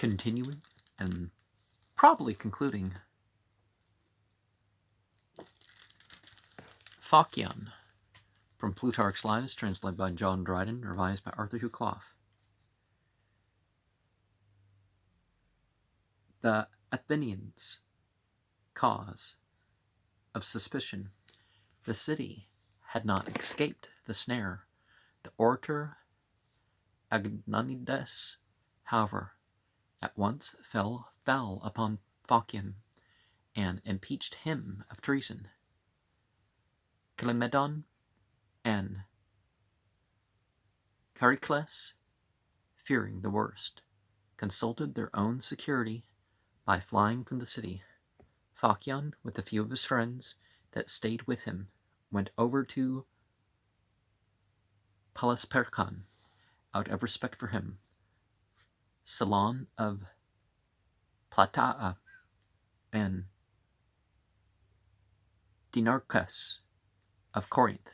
continuing and probably concluding Phocion from Plutarch's Lives, translated by John Dryden, revised by Arthur Hugh Clough. The Athenians' cause of suspicion. The city had not escaped the snare. The orator Agnonides, however, at once fell foul upon Phocion and impeached him of treason. Climedon and Charicles, fearing the worst, consulted their own security by flying from the city. Phocion, with a few of his friends that stayed with him, went over to Polysperchon, out of respect for him. Solon of Plataea and Dinarchus of Corinth,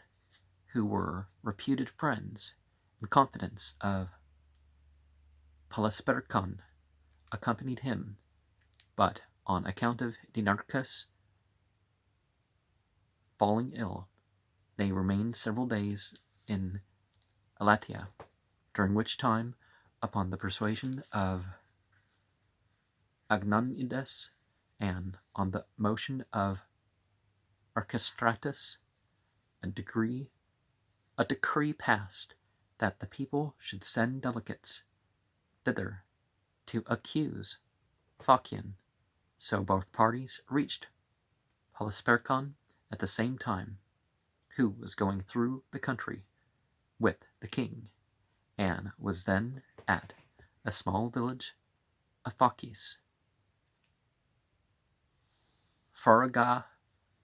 who were reputed friends and confidants of Polysperchon, accompanied him, but on account of Dinarchus falling ill, they remained several days in Elatia, during which time, upon the persuasion of Agnonides and on the motion of Archestratus, a decree passed that the people should send delegates thither to accuse Phocion. So both parties reached Polysperchon at the same time, who was going through the country with the king, and was then at a small village of Phocis, Faraga,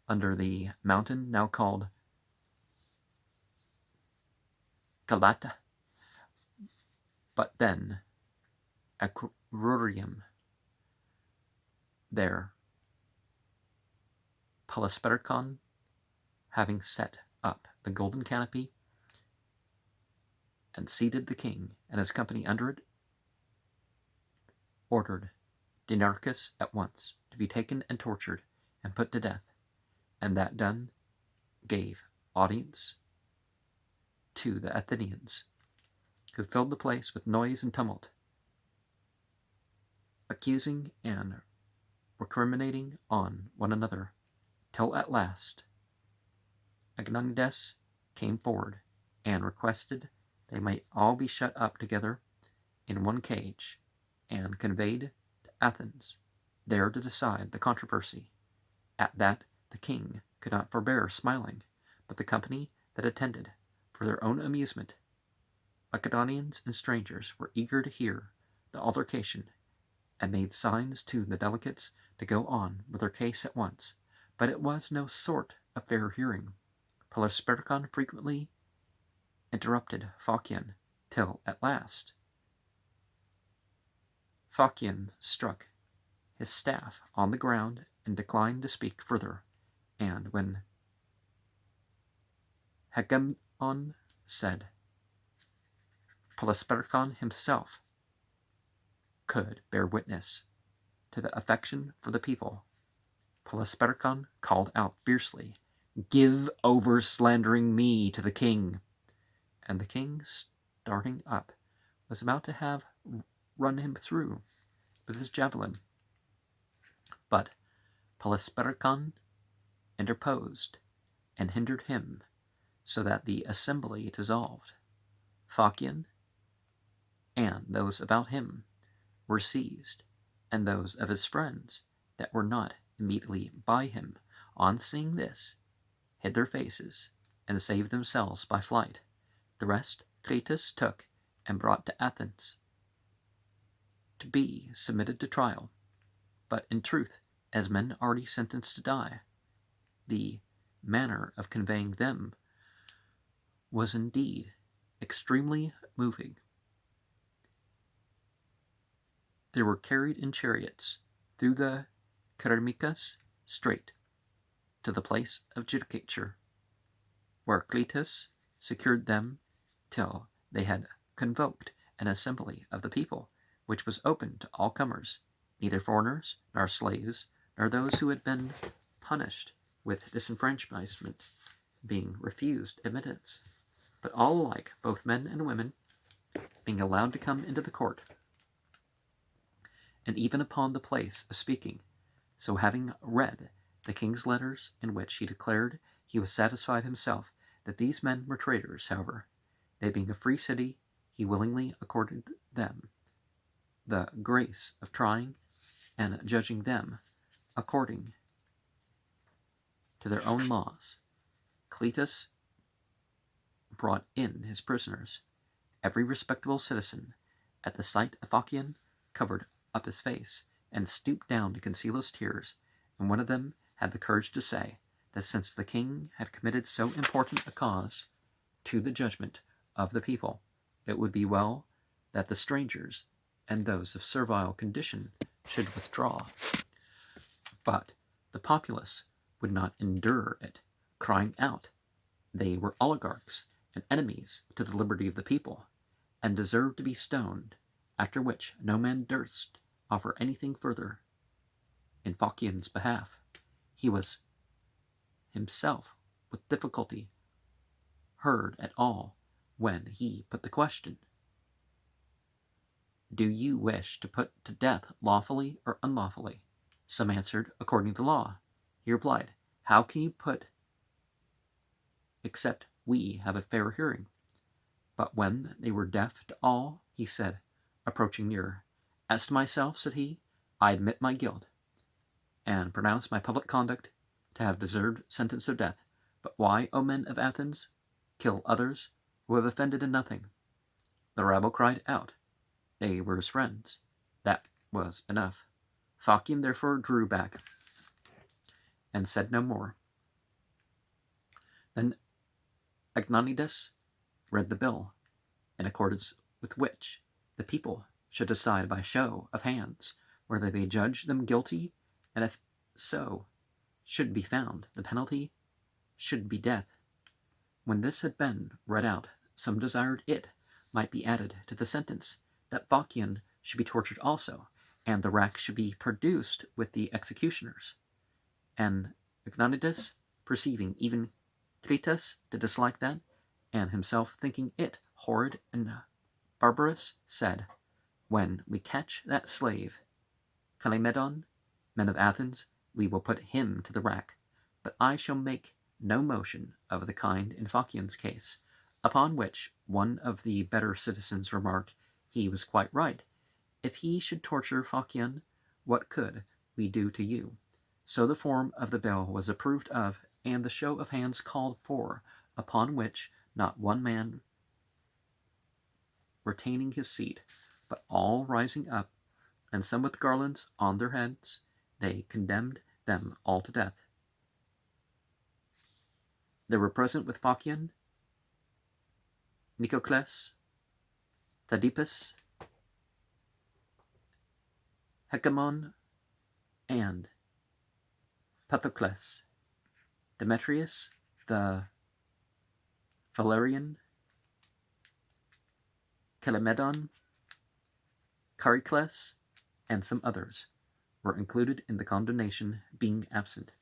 under the mountain now called Galata, but then Acrurium. There, Polysperchon, having set up the golden canopy and seated the king and his company under it, ordered Dinarchus at once to be taken and tortured and put to death, and that done, gave audience to the Athenians, who filled the place with noise and tumult, accusing and recriminating on one another, till at last Agnonides came forward and requested they might all be shut up together in one cage and conveyed to Athens, there to decide the controversy. At that the king could not forbear smiling, but the company that attended, for their own amusement, Macedonians and strangers, were eager to hear the altercation, and made signs to the delegates to go on with their case at once. But it was no sort of fair hearing. Polysperchon frequently interrupted Phocion, till at last Phocion struck his staff on the ground and declined to speak further, and when Hegemon said Polysperchon himself could bear witness to the affection for the people, Polysperchon called out fiercely, "Give over slandering me to the king!" And the king, starting up, was about to have run him through with his javelin. But Polysperchon interposed and hindered him, so that the assembly dissolved. Phocion and those about him were seized, and those of his friends that were not immediately by him, on seeing this, hid their faces and saved themselves by flight. The rest Cletus took and brought to Athens to be submitted to trial, but in truth, as men already sentenced to die, the manner of conveying them was indeed extremely moving. They were carried in chariots through the Kermicus Strait to the place of judicature, where Cletus secured them till they had convoked an assembly of the people, which was open to all comers, neither foreigners, nor slaves, nor those who had been punished with disenfranchisement being refused admittance, but all alike, both men and women, being allowed to come into the court, and even upon the place of speaking. So having read the king's letters, in which he declared he was satisfied himself that these men were traitors, however, they being a free city, he willingly accorded them the grace of trying and judging them according to their own laws. Cletus brought in his prisoners. Every respectable citizen, at the sight of Phocion, covered up his face and stooped down to conceal his tears, and one of them had the courage to say that since the king had committed so important a cause to the judgment of the people, it would be well that the strangers and those of servile condition should withdraw. But the populace would not endure it, crying out, they were oligarchs and enemies to the liberty of the people, and deserved to be stoned, after which no man durst offer anything further in Phocion's behalf. He was himself with difficulty heard at all when he put the question, do you wish to put to death lawfully or unlawfully? Some answered, according to law. He replied, how can you put except we have a fair hearing? But when they were deaf to all, he said, approaching nearer, as to myself, said he, I admit my guilt, and pronounce my public conduct to have deserved sentence of death. But why, O men of Athens, kill others who have offended in nothing? The rabble cried out. They were his friends. That was enough. Phocion therefore drew back and said no more. Then Agnonidas read the bill, in accordance with which the people should decide by show of hands whether they judge them guilty, and if so should be found, the penalty should be death. When this had been read out, some desired it might be added to the sentence that Phocion should be tortured also, and the rack should be produced with the executioners. And Agnonidas, perceiving even Cletus to dislike that, and himself thinking it horrid and barbarous, said, when we catch that slave, Calimedon, men of Athens, we will put him to the rack, but I shall make no motion of the kind in Phocion's case. Upon which one of the better citizens remarked, he was quite right. If he should torture Phocion, what could we do to you? So the form of the bill was approved of, and the show of hands called for, upon which not one man retaining his seat, but all rising up, and some with garlands on their heads, they condemned them all to death. There were present with Phocion Nicocles, Thaddeus, Hecamon, and Paphocles, Demetrius the Valerian, Calimedon, Charicles, and some others were included in the condemnation, being absent.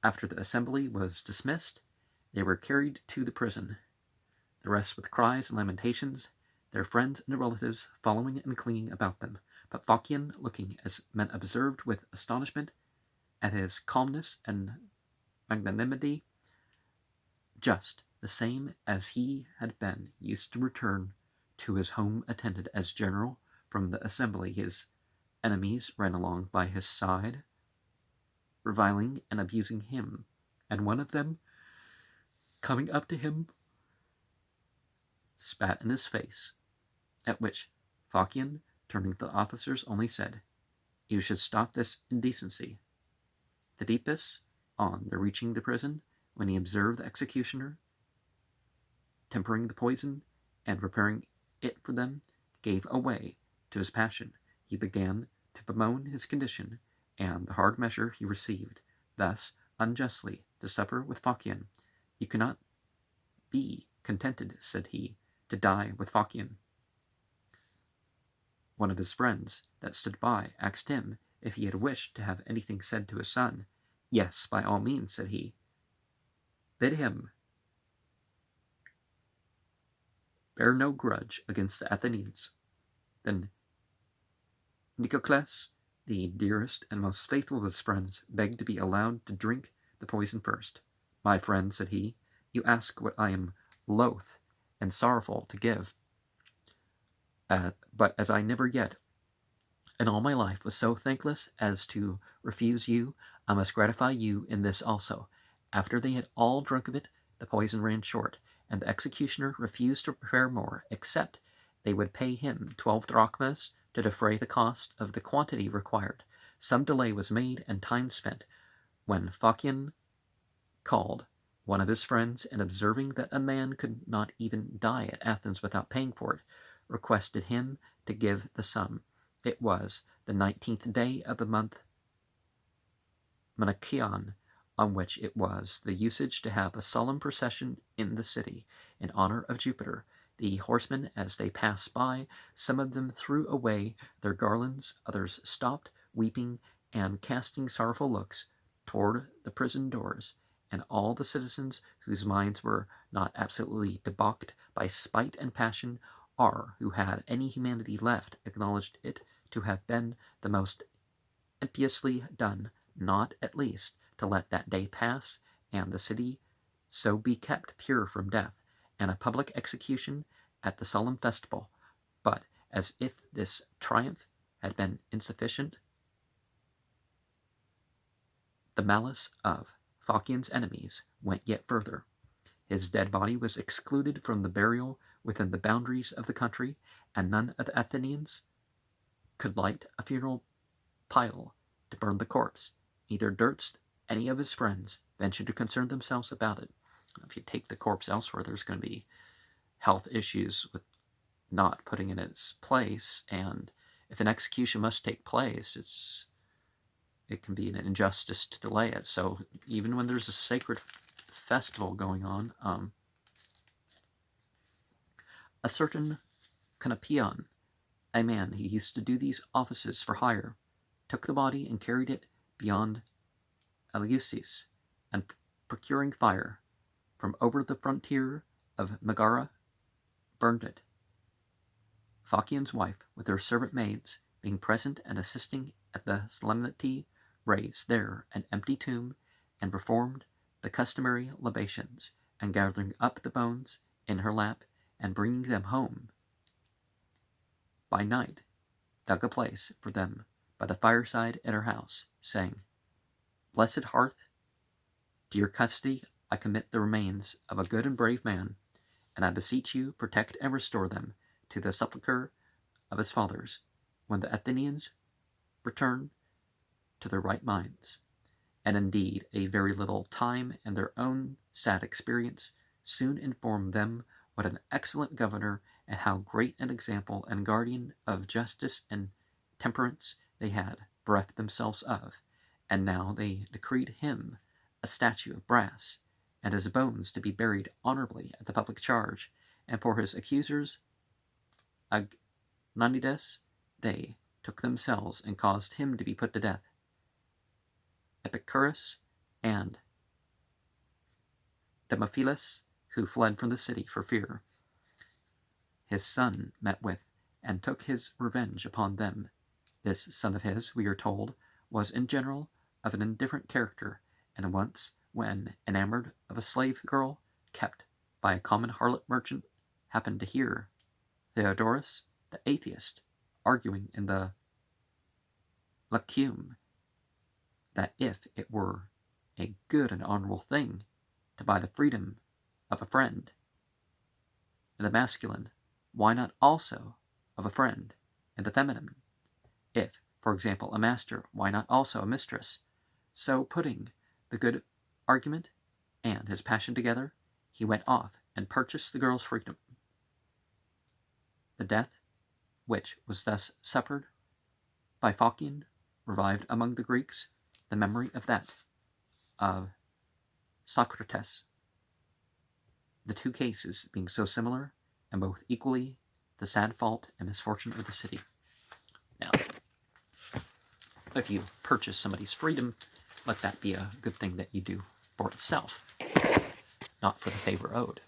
After the assembly was dismissed, they were carried to the prison, the rest with cries and lamentations, their friends and relatives following and clinging about them, but Phocion looking, as men observed with astonishment, at his calmness and magnanimity, just the same as he had been used to return to his home attended as general from the assembly. His enemies ran along by his side, reviling and abusing him, and one of them, coming up to him, spat in his face, at which Phocion, turning to the officers, only said, you should stop this indecency. Thaddeus, on their reaching the prison, when he observed the executioner tempering the poison and preparing it for them, gave way to his passion. He began to bemoan his condition and the hard measure he received, thus unjustly to suffer with Phocion. You cannot be contented, said he, to die with Phocion. One of his friends that stood by asked him if he had wished to have anything said to his son. Yes, by all means, said he. Bid him bear no grudge against the Athenians. Then Nicocles, the dearest and most faithful of his friends, begged to be allowed to drink the poison first. My friend, said he, you ask what I am loath and sorrowful to give. But as I never yet in all my life was so thankless as to refuse you, I must gratify you in this also. After they had all drunk of it, the poison ran short, and the executioner refused to prepare more, except they would pay him 12 drachmas to defray the cost of the quantity required. Some delay was made and time spent, when Phocion called one of his friends, and observing that a man could not even die at Athens without paying for it, requested him to give the sum. It was the 19th day of the month Monachion, on which it was the usage to have a solemn procession in the city in honor of Jupiter. The horsemen, as they passed by, some of them threw away their garlands, others stopped, weeping and casting sorrowful looks toward the prison doors, and all the citizens whose minds were not absolutely debauched by spite and passion, or who had any humanity left, acknowledged it to have been the most impiously done, not at least to let that day pass, and the city so be kept pure from death, and a public execution at the solemn festival. But as if this triumph had been insufficient, the malice of Phocion's enemies went yet further. His dead body was excluded from the burial within the boundaries of the country, and none of the Athenians could light a funeral pile to burn the corpse. Neither durst any of his friends venture to concern themselves about it. If you take the corpse elsewhere, there's going to be health issues with not putting it in its place, and if an execution must take place, it can be an injustice to delay it. So even when there's a sacred festival going on, a certain Canopion, a man who used to do these offices for hire, took the body and carried it beyond Eleusis, and procuring fire from over the frontier of Megara, burned it. Phocion's wife, with her servant maids, being present and assisting at the solemnity, raised there an empty tomb, and performed the customary libations, and gathering up the bones in her lap, and bringing them home by night, dug a place for them by the fireside in her house, saying, Blessed hearth, to your custody I commit the remains of a good and brave man, and I beseech you protect and restore them to the sepulchre of his fathers, when the Athenians return to their right minds. And indeed, a very little time and their own sad experience soon informed them what an excellent governor and how great an example and guardian of justice and temperance they had bereft themselves of. And now they decreed him a statue of brass, and his bones to be buried honorably at the public charge, and for his accusers, Agnanides, they took themselves and caused him to be put to death. Epicurus and Demophilus, who fled from the city for fear, his son met with, and took his revenge upon them. This son of his, we are told, was in general of an indifferent character, and once, when enamored of a slave girl kept by a common harlot merchant, happened to hear Theodorus, the atheist, arguing in the Lyceum that if it were a good and honorable thing to buy the freedom of a friend, in the masculine, why not also of a friend in the feminine? If, for example, a master, why not also a mistress? So, putting the good argument and his passion together, he went off and purchased the girl's freedom. The death which was thus suffered by Phocion revived among the Greeks the memory of that of Socrates, the two cases being so similar and both equally the sad fault and misfortune of the city. If you purchase somebody's freedom, let that be a good thing that you do for itself, not for the favor owed.